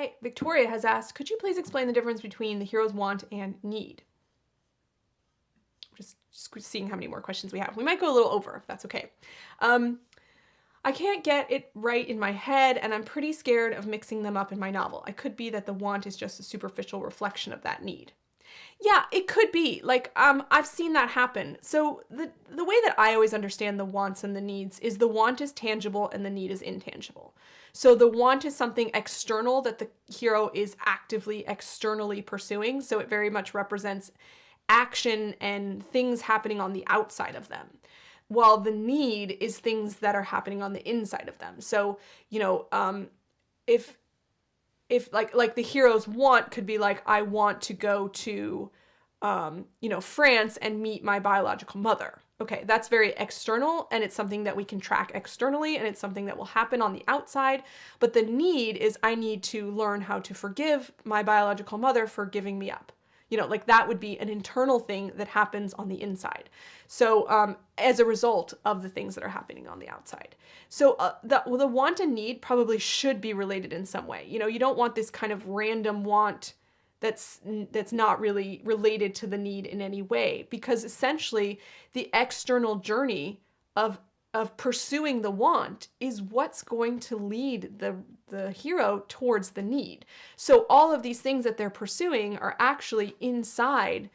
Hey, Victoria has asked, could you please explain the difference between the hero's want and need? Just seeing how many more questions we have. We might go a little over, if that's okay. I can't get it right in my head, and I'm pretty scared of mixing them up in my novel. It could be that the want is just a superficial reflection of that need. Yeah, it could be. Like, I've seen that happen. So the way that I always understand the wants and the needs is the want is tangible and the need is intangible. So the want is something external that the hero is actively externally pursuing. So it very much represents action and things happening on the outside of them, while the need is things that are happening on the inside of them. So, if like the hero's want could be like, I want to go to, France and meet my biological mother. Okay, that's very external, and it's something that we can track externally, and it's something that will happen on the outside. But the need is, I need to learn how to forgive my biological mother for giving me up. Like that would be an internal thing that happens on the inside. So as a result of the things that are happening on the outside. So the want and need probably should be related in some way. You don't want this kind of random want that's not really related to the need in any way, because essentially the external journey of pursuing the want is what's going to lead the hero towards the need. So all of these things that they're pursuing are actually inside,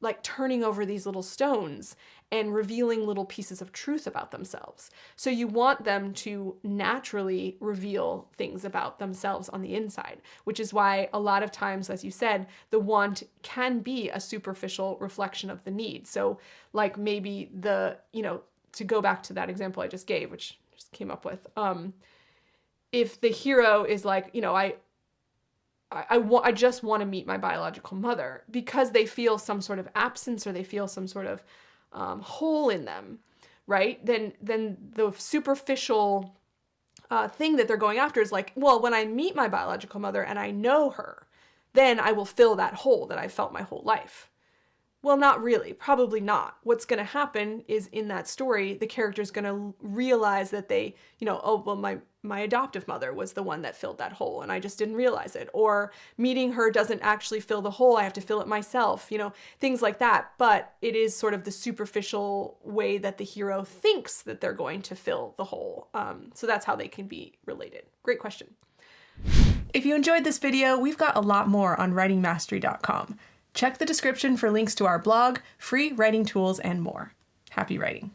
like turning over these little stones and revealing little pieces of truth about themselves. So you want them to naturally reveal things about themselves on the inside, which is why a lot of times, as you said, the want can be a superficial reflection of the need. So like maybe to go back to that example I just gave, which just came up with, if the hero is like, I just want to meet my biological mother, because they feel some sort of absence or they feel some sort of hole in them, right? Then the superficial thing that they're going after is like, well, when I meet my biological mother and I know her, then I will fill that hole that I've felt my whole life. Well, not really, probably not. What's going to happen is, in that story, the character's going to realize that they, oh, well, my adoptive mother was the one that filled that hole and I just didn't realize it. Or meeting her doesn't actually fill the hole, I have to fill it myself, things like that. But it is sort of the superficial way that the hero thinks that they're going to fill the hole. So that's how they can be related. Great question. If you enjoyed this video, we've got a lot more on writingmastery.com. Check the description for links to our blog, free writing tools, and more. Happy writing.